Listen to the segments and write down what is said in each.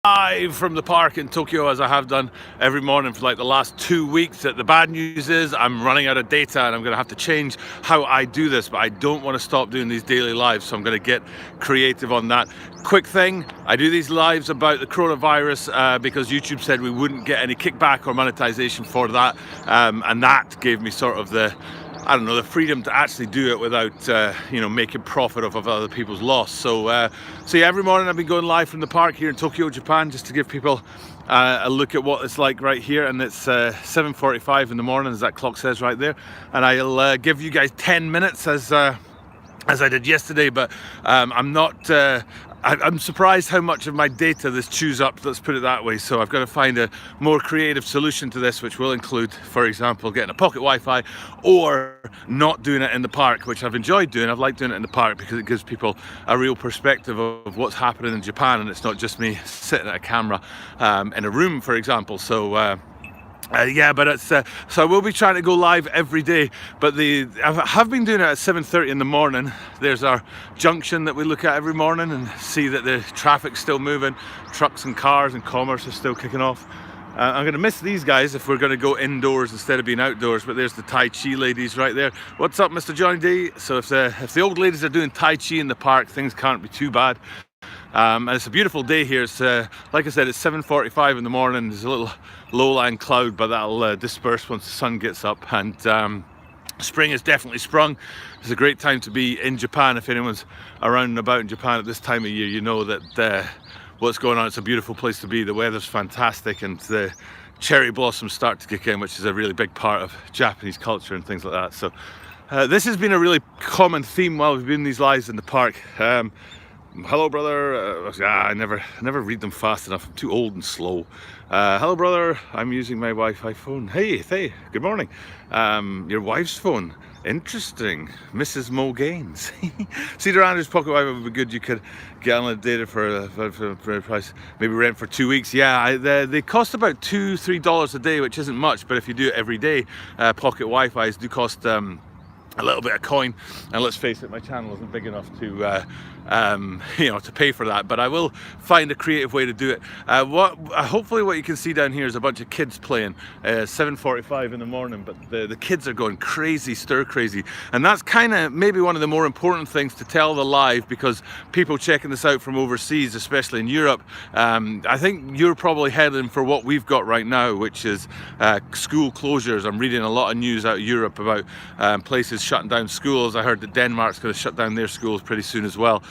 Live from the park in Tokyo, as I have done every morning for like the last 2 weeks. The bad news is I'm running out of data and I'm going to have to change how I do this, but I don't want to stop doing these daily lives, so I'm going to get creative on that. Quick thing, I do these lives about the coronavirus because YouTube said we wouldn't get any kickback or monetization for that, and that gave me sort of the freedom to actually do it without, making profit off of other people's loss. So yeah, every morning I've been going live from the park here in Tokyo, Japan, just to give people a look at what it's like right here. And it's 7:45 in the morning, as that clock says right there. And I'll give you guys 10 minutes as I did yesterday, but I'm surprised how much of my data this chews up, let's put it that way. So I've got to find a more creative solution to this, which will include, for example, getting a pocket Wi-Fi or not doing it in the park, which I've enjoyed doing. I've liked doing it in the park because it gives people a real perspective of what's happening in Japan, and it's not just me sitting at a camera in a room, for example. So but it's so I will be trying to go live every day, but I have been doing it at 7:30 in the morning. There's our junction that we look at every morning and see that the traffic's still moving, trucks and cars and commerce are still kicking off. I'm going to miss these guys if we're going to go indoors instead of being outdoors, but there's the Tai Chi ladies right there. What's up, Mr. Johnny D? So if the old ladies are doing Tai Chi in the park, things can't be too bad. And it's a beautiful day here. It's like I said, it's 7:45 in the morning. There's a little low-lying cloud, but that'll disperse once the sun gets up, and spring has definitely sprung. It's a great time to be in Japan. If anyone's around and about in Japan at this time of year, you know that what's going on. It's a beautiful place to be. The weather's fantastic, and the cherry blossoms start to kick in, which is a really big part of Japanese culture and things like that. So this has been a really common theme while we've been in these lives in the park. Hello, brother. I never read them fast enough. I'm too old and slow. Hello, brother. I'm using my Wi-Fi phone. Hey, good morning. Your wife's phone. Interesting. Mrs. Mo Gaines. Cedar Andrews pocket Wi-Fi would be good. You could get unlimited data for a price. Maybe rent for 2 weeks. Yeah, they cost about $2-3 a day, which isn't much. But if you do it every day, pocket Wi-Fi's do cost a little bit of coin, and let's face it, my channel isn't big enough to to pay for that, but I will find a creative way to do it. Hopefully what you can see down here is a bunch of kids playing. 7:45 in the morning, but the kids are going crazy, stir crazy, and that's kind of maybe one of the more important things to tell the live, because people checking this out from overseas, especially in Europe, I think you're probably heading for what we've got right now, which is school closures. I'm reading a lot of news out of Europe about places shutting down schools. I heard that Denmark's going to shut down their schools pretty soon as well.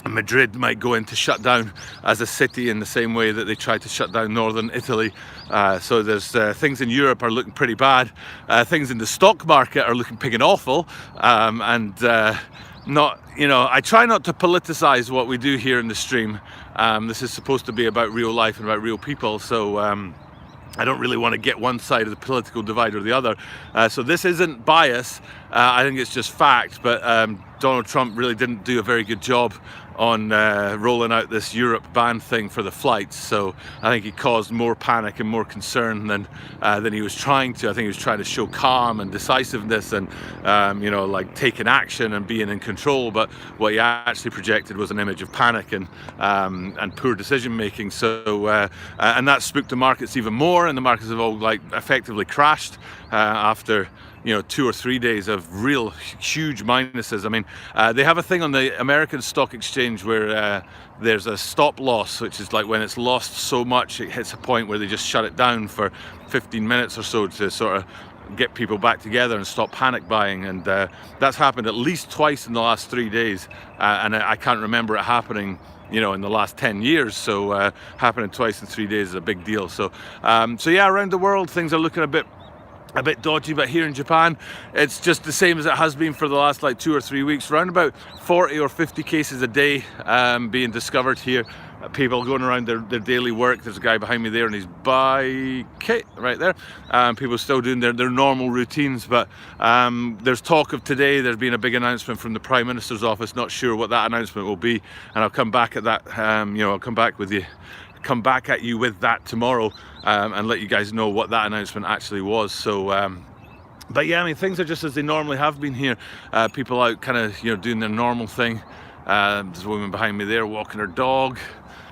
Madrid might go into shutdown as a city in the same way that they tried to shut down northern Italy. So there's things in Europe are looking pretty bad. Things in the stock market are looking pig and awful. I try not to politicize what we do here in the stream. This is supposed to be about real life and about real people. So I don't really want to get one side of the political divide or the other. So this isn't bias. I think it's just fact. But Donald Trump really didn't do a very good job on rolling out this Europe ban thing for the flights. So I think he caused more panic and more concern than he was trying to. I think he was trying to show calm and decisiveness and like taking action and being in control. But what he actually projected was an image of panic and poor decision making. So and that spooked the markets even more, and the markets have all like effectively crashed after 2 or 3 days of real huge minuses. I mean, they have a thing on the American stock exchange where there's a stop loss, which is like when it's lost so much it hits a point where they just shut it down for 15 minutes or so to sort of get people back together and stop panic buying. And that's happened at least twice in the last 3 days, and I can't remember it happening in the last 10 years. So happening twice in 3 days is a big deal. So yeah, around the world things are looking a bit dodgy, but here in Japan it's just the same as it has been for the last like 2 or 3 weeks. Around about 40 or 50 cases a day being discovered here. People going around their daily work. There's a guy behind me there on his bike right there. People still doing their normal routines, but there's talk of today there's been a big announcement from the Prime Minister's office. Not sure what that announcement will be, and I'll come back at that. I'll come back at you with that tomorrow and let you guys know what that announcement actually was. So but yeah, I mean, things are just as they normally have been here. People out kind of doing their normal thing. There's a woman behind me there walking her dog.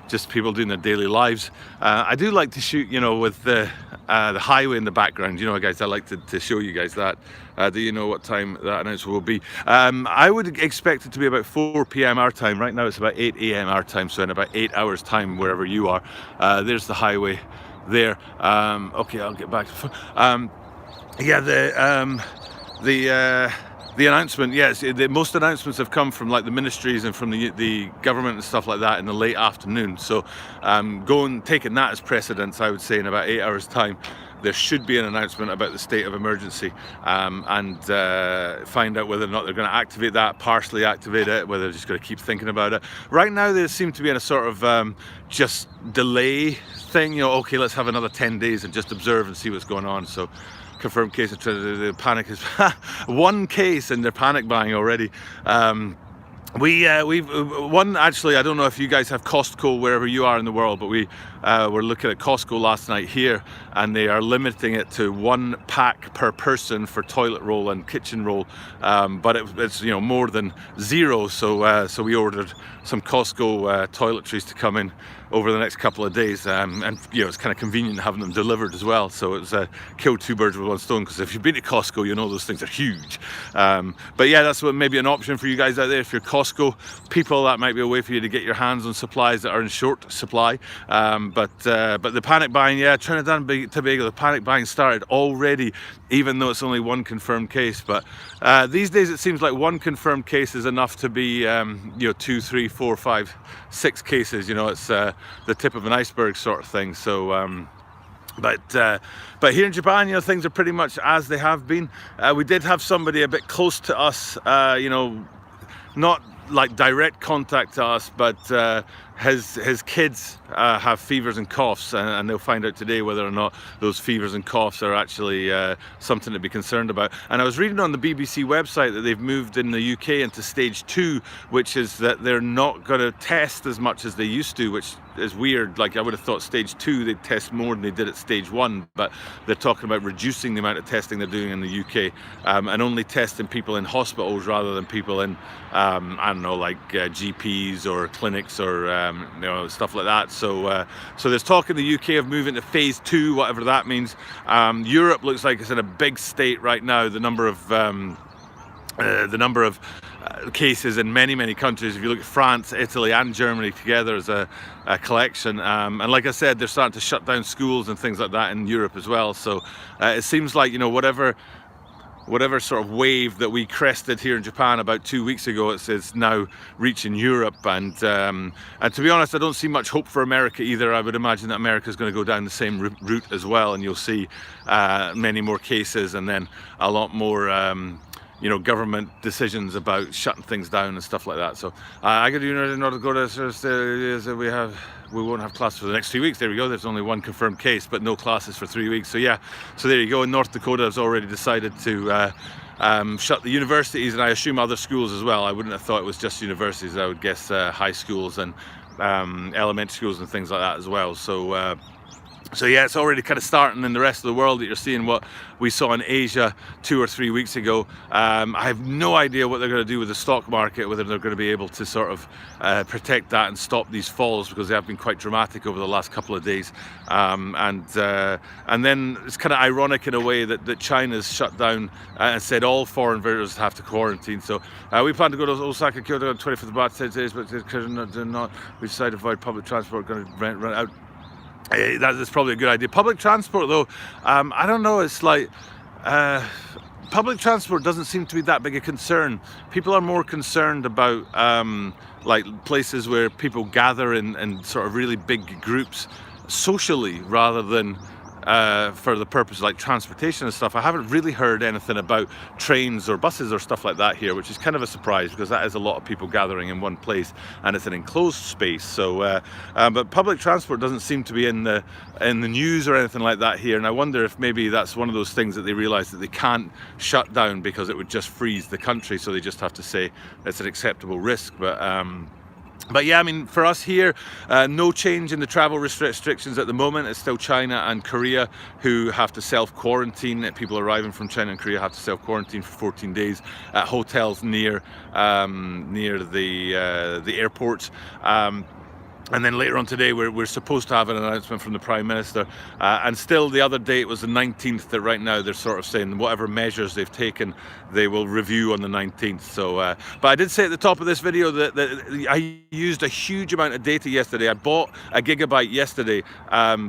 just people doing their daily lives. I do like to shoot, you know, with the highway in the background. You know, guys, I like to show you guys that. Do you know what time that announcement will be? I would expect it to be about 4 p.m. our time. Right now it's about 8 a.m. our time, so in about 8 hours time wherever you are. There's the highway there. Okay, I'll get back to yeah, the announcement, yes, most announcements have come from like the ministries and from the government and stuff like that in the late afternoon. So taking that as precedence, I would say in about 8 hours time, there should be an announcement about the state of emergency, and find out whether or not they're going to activate that, partially activate it, whether they're just going to keep thinking about it. Right now they seem to be in a sort of just delay thing, you know, okay, let's have another 10 days and just observe and see what's going on. So confirmed case of the panic is one case and they're panic buying already. We've one, actually, I don't know if you guys have Costco wherever you are in the world, but we were looking at Costco last night here, and they are limiting it to 1 pack per person for toilet roll and kitchen roll, but it's, you know, more than 0, so we ordered some Costco toiletries to come in over the next couple of days, and you know, it's kind of convenient having them delivered as well, so it was kill 2 birds with 1 stone, because if you've been to Costco, you know those things are huge. But yeah, that's what maybe an option for you guys out there. If you're Costco people, that might be a way for you to get your hands on supplies that are in short supply. But the panic buying, yeah, Trinidad and Tobago, the panic buying started already, even though it's only 1 confirmed case. But these days it seems like 1 confirmed case is enough to be, you know, 2, 3, 4, 5, 6 cases. You know, it's the tip of an iceberg sort of thing. So but here in Japan, you know, things are pretty much as they have been. We did have somebody a bit close to us, you know, not like direct contact to us, but his kids have fevers and coughs, and they'll find out today whether or not those fevers and coughs are actually something to be concerned about. And I was reading on the BBC website that they've moved in the UK into stage 2, which is that they're not going to test as much as they used to, which is weird. Like, I would have thought stage 2 they'd test more than they did at stage 1, but they're talking about reducing the amount of testing they're doing in the UK, and only testing people in hospitals rather than people in I don't know, like GPs or clinics or you know, stuff like that. So there's talk in the UK of moving to phase 2, whatever that means. Europe looks like it's in a big state right now. The number of cases in many countries, if you look at France, Italy and Germany together as a collection, and like I said, they're starting to shut down schools and things like that in Europe as well. So it seems like, you know, whatever sort of wave that we crested here in Japan about 2 weeks ago, it's now reaching Europe, and to be honest, I don't see much hope for America either. I would imagine that America is going to go down the same route as well, and you'll see many more cases, and then a lot more you know, government decisions about shutting things down and stuff like that. So I got to do in order to go to we won't have classes for the next 3 weeks. There we go. There's only 1 confirmed case, but no classes for 3 weeks. So yeah, so there you go. In North Dakota has already decided to shut the universities, and I assume other schools as well. I wouldn't have thought it was just universities. I would guess high schools and elementary schools and things like that as well. So yeah, it's already kind of starting in the rest of the world, that you're seeing what we saw in Asia 2 or 3 weeks ago. I have no idea what they're going to do with the stock market, whether they're going to be able to sort of protect that and stop these falls, because they have been quite dramatic over the last couple of days. And then it's kind of ironic in a way that China's shut down and said all foreign visitors have to quarantine. So we plan to go to Osaka, Kyoto on 25th of March, 10 days, but we decided to avoid public transport, going to run out. That's probably a good idea. Public transport, though, I don't know, it's like public transport doesn't seem to be that big a concern. People are more concerned about like places where people gather in sort of really big groups socially, rather than for the purpose of like transportation and stuff. I haven't really heard anything about trains or buses or stuff like that here, which is kind of a surprise, because that is a lot of people gathering in one place, and it's an enclosed space. So but public transport doesn't seem to be in the news or anything like that here, and I wonder if maybe that's one of those things that they realize that they can't shut down because it would just freeze the country, so they just have to say it's an acceptable risk. But yeah, I mean, for us here, no change in the travel restrictions at the moment. It's still China and Korea who have to self-quarantine. People arriving from China and Korea have to self-quarantine for 14 days at hotels near the airports. And then later on today, we're supposed to have an announcement from the Prime Minister. And still the other date was the 19th, that right now they're sort of saying whatever measures they've taken, they will review on the 19th. So, but I did say at the top of this video that I used a huge amount of data yesterday. I bought a gigabyte yesterday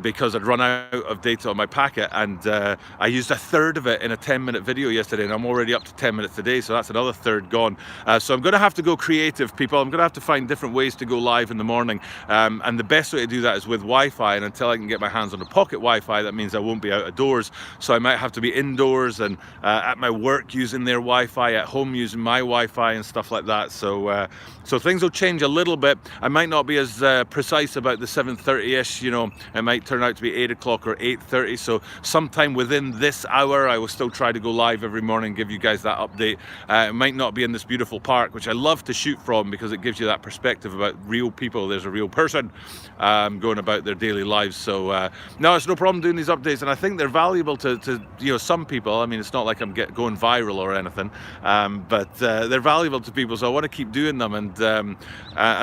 because I'd run out of data on my packet. And I used a third of it in a 10-minute video yesterday. And I'm already up to 10 minutes today. So that's another third gone. So I'm going to have to go creative, people. I'm going to have to find different ways to go live in the morning. And the best way to do that is with Wi-Fi, and until I can get my hands on the pocket Wi-Fi, that means I won't be out of doors. So I might have to be indoors and at my work using their Wi-Fi, at home using my Wi-Fi and stuff like that. So so things will change a little bit. I might not be as precise about the 7:30ish, you know, it might turn out to be 8 o'clock or 8:30. So sometime within this hour, I will still try to go live every morning, give you guys that update. It might not be in this beautiful park, which I love to shoot from because it gives you that perspective about real people. There's a real person going about their daily lives. So no, it's no problem doing these updates, and I think they're valuable to you know, some people. I mean, it's not like I'm going viral or anything, but they're valuable to people, so I want to keep doing them. And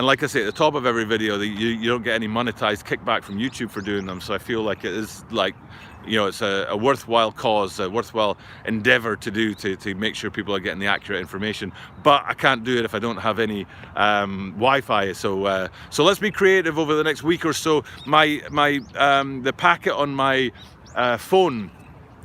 like I say at the top of every video, you don't get any monetized kickback from YouTube for doing them, so I feel like it is, like, you know, it's a worthwhile cause, a worthwhile endeavor to do, to make sure people are getting the accurate information. But I can't do it if I don't have any Wi-Fi. So so let's be creative over the next week or so. The packet on my phone,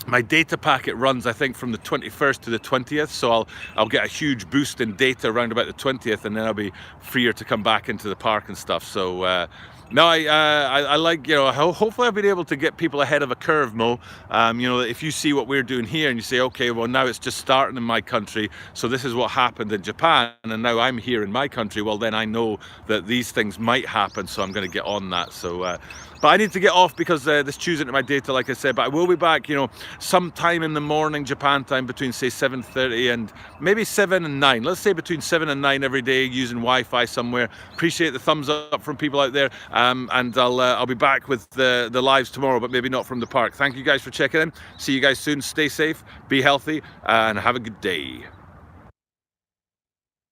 my data packet runs, I think, from the 21st to the 20th, so I'll get a huge boost in data around about the 20th, and then I'll be freer to come back into the park and stuff. So no, I like, you know, hopefully I've been able to get people ahead of a curve, Mo. You know, if you see what we're doing here and you say, okay, well, now it's just starting in my country, so this is what happened in Japan, and now I'm here in my country, well, then I know that these things might happen, so I'm going to get on that. So but I need to get off because this chews into my data, like I said. But I will be back, you know, sometime in the morning, Japan time, between, say, 7:30 and maybe 7 and 9. Let's say between 7 and 9 every day, using Wi-Fi somewhere. Appreciate the thumbs up from people out there. And I'll be back with the lives tomorrow, but maybe not from the park. Thank you guys for checking in. See you guys soon. Stay safe, be healthy, and have a good day.